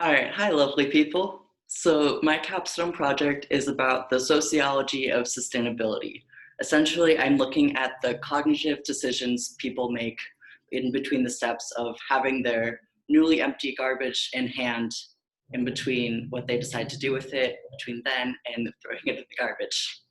All right, hi, lovely people. So my capstone project is about the sociology of sustainability. Essentially, I'm looking at the cognitive decisions people make in between the steps of having their newly empty garbage in hand, in between what they decide to do with it, between then and throwing it in the garbage.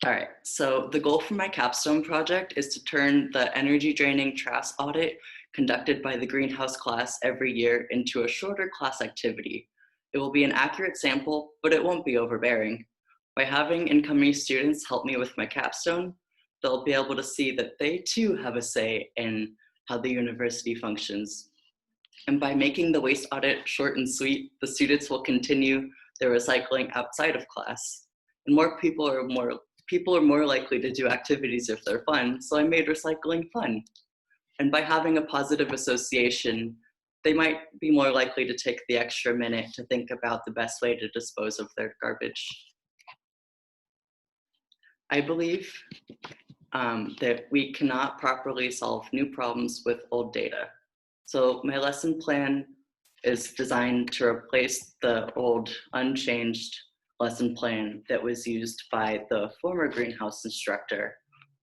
All right, so the goal for my capstone project is to turn the energy draining trash audit conducted by the greenhouse class every year into a shorter class activity. It will be an accurate sample, but it won't be overbearing. By having incoming students help me with my capstone, they'll be able to see that they too have a say in how the university functions. And by making the waste audit short and sweet, the students will continue their recycling outside of class. And people are more likely to do activities if they're fun, so I made recycling fun. And by having a positive association, they might be more likely to take the extra minute to think about the best way to dispose of their garbage. I believe that we cannot properly solve new problems with old data. So my lesson plan is designed to replace the old unchanged lesson plan that was used by the former greenhouse instructor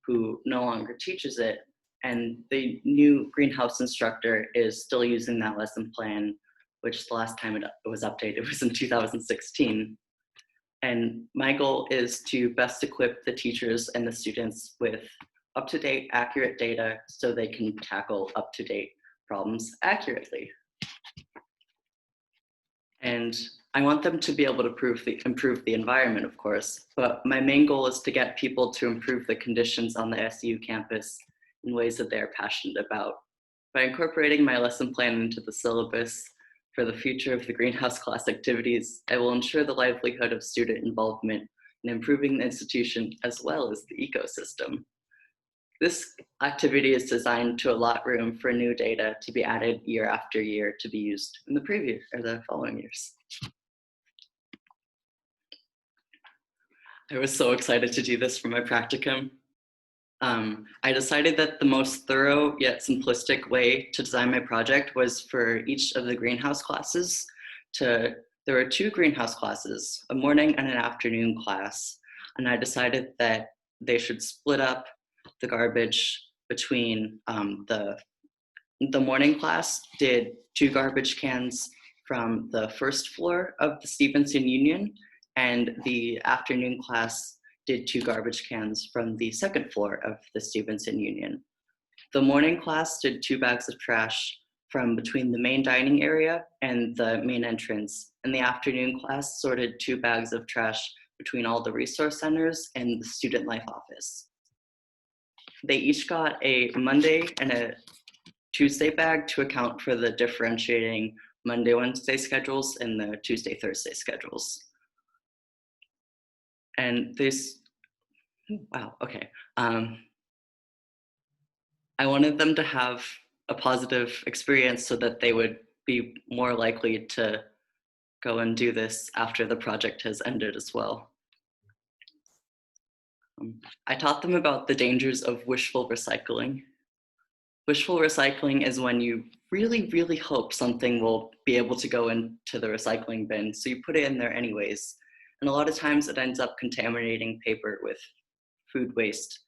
who no longer teaches it. And the new greenhouse instructor is still using that lesson plan, which the last time it was updated was in 2016. And my goal is to best equip the teachers and the students with up-to-date, accurate data so they can tackle up-to-date problems accurately. And I want them to be able to improve the environment, of course, but my main goal is to get people to improve the conditions on the SU campus in ways that they're passionate about. By incorporating my lesson plan into the syllabus for the future of the greenhouse class activities, I will ensure the livelihood of student involvement in improving the institution as well as the ecosystem. This activity is designed to allot room for new data to be added year after year to be used in the following years. I was so excited to do this for my practicum. I decided that the most thorough yet simplistic way to design my project was for each of the greenhouse classes there were two greenhouse classes, a morning and an afternoon class. And I decided that they should split up the garbage between the morning class did 2 garbage cans from the first floor of the Stevenson Union, and the afternoon class did 2 garbage cans from the second floor of the Stevenson Union. The morning class did 2 bags of trash from between the main dining area and the main entrance, and the afternoon class sorted 2 bags of trash between all the resource centers and the student life office. They each got a Monday and a Tuesday bag to account for the differentiating Monday, Wednesday schedules and the Tuesday, Thursday schedules. And wow, okay. I wanted them to have a positive experience so that they would be more likely to go and do this after the project has ended as well. I taught them about the dangers of wishful recycling. Wishful recycling is when you really, really hope something will be able to go into the recycling bin, so you put it in there anyways. And a lot of times it ends up contaminating paper with food waste,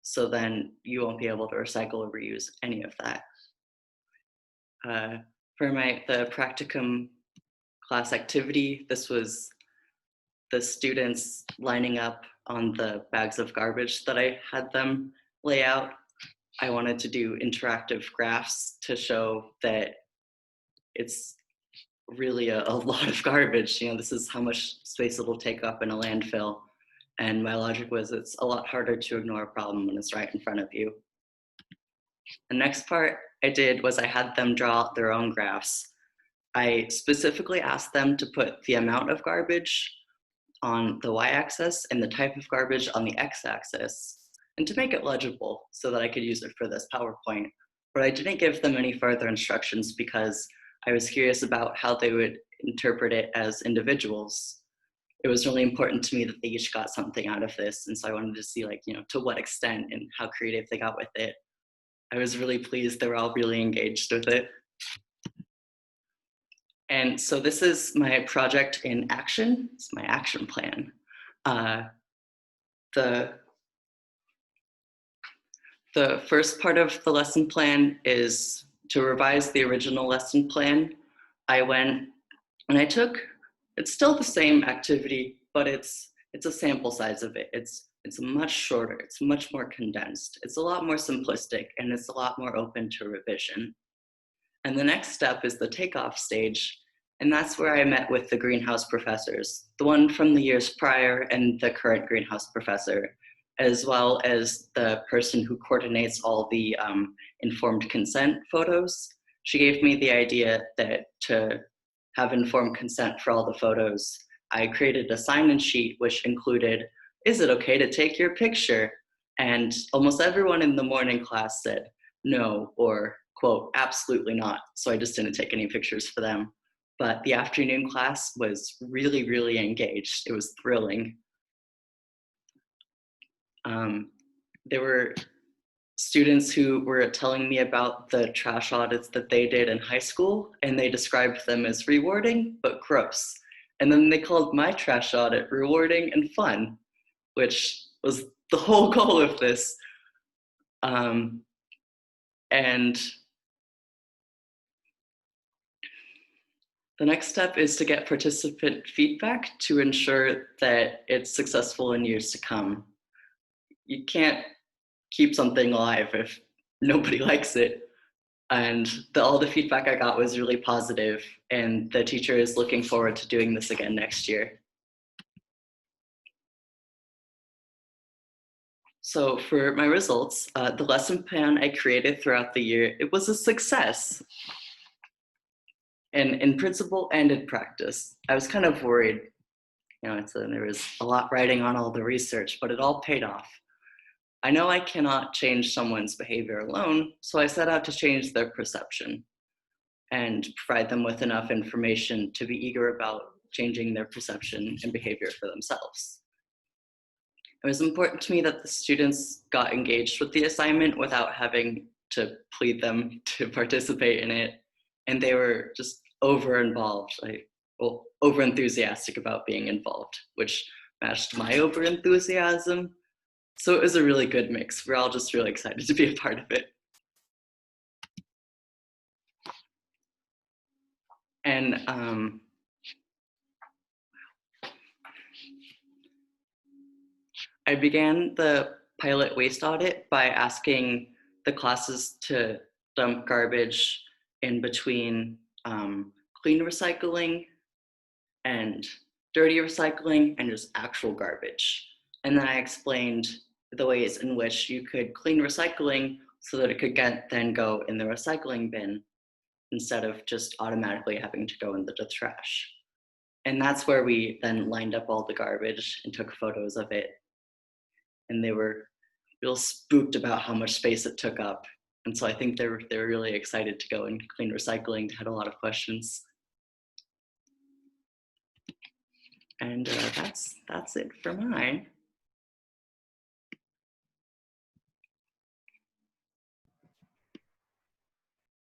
so then you won't be able to recycle or reuse any of that. For the practicum class activity, this was the students lining up on the bags of garbage that I had them lay out. I wanted to do interactive graphs to show that it's really a lot of garbage. You know, this is how much space it'll take up in a landfill. And my logic was it's a lot harder to ignore a problem when it's right in front of you. The next part I did was I had them draw their own graphs. I specifically asked them to put the amount of garbage on the y-axis and the type of garbage on the x-axis, and to make it legible so that I could use it for this PowerPoint. But I didn't give them any further instructions because I was curious about how they would interpret it as individuals. It was really important to me that they each got something out of this, and so I wanted to see, like, you know, to what extent and how creative they got with it. I was really pleased. They were all really engaged with it. And so this is my project in action. It's my action plan. The first part of the lesson plan is to revise the original lesson plan. I went and I took, it's still the same activity, but it's a sample size of it. It's much shorter, it's much more condensed. It's a lot more simplistic, and it's a lot more open to revision. And the next step is the takeoff stage. And that's where I met with the greenhouse professors, the one from the years prior and the current greenhouse professor, as well as the person who coordinates all the informed consent photos. She gave me the idea that to have informed consent for all the photos, I created a sign-in sheet which included, is it okay to take your picture? And almost everyone in the morning class said no, or quote, absolutely not. So I just didn't take any pictures for them. But the afternoon class was really, really engaged. It was thrilling. There were students who were telling me about the trash audits that they did in high school, and they described them as rewarding, but gross. And then they called my trash audit rewarding and fun, which was the whole goal of this. And the next step is to get participant feedback to ensure that it's successful in years to come. You can't keep something alive if nobody likes it. And all the feedback I got was really positive, and the teacher is looking forward to doing this again next year. So for my results, the lesson plan I created throughout the year, it was a success. And in principle and in practice. I was kind of worried, there was a lot writing on all the research, but it all paid off. I know I cannot change someone's behavior alone, so I set out to change their perception and provide them with enough information to be eager about changing their perception and behavior for themselves. It was important to me that the students got engaged with the assignment without having to plead them to participate in it. And they were just over-involved, over-enthusiastic about being involved, which matched my over-enthusiasm. So it was a really good mix. We're all just really excited to be a part of it. And I began the pilot waste audit by asking the classes to dump garbage in between clean recycling and dirty recycling and just actual garbage. And then I explained the ways in which you could clean recycling so that it could then go in the recycling bin instead of just automatically having to go into the trash. And that's where we then lined up all the garbage and took photos of it. And they were real spooked about how much space it took up. And so I think they were really excited to go and clean recycling. They had a lot of questions. And that's it for mine.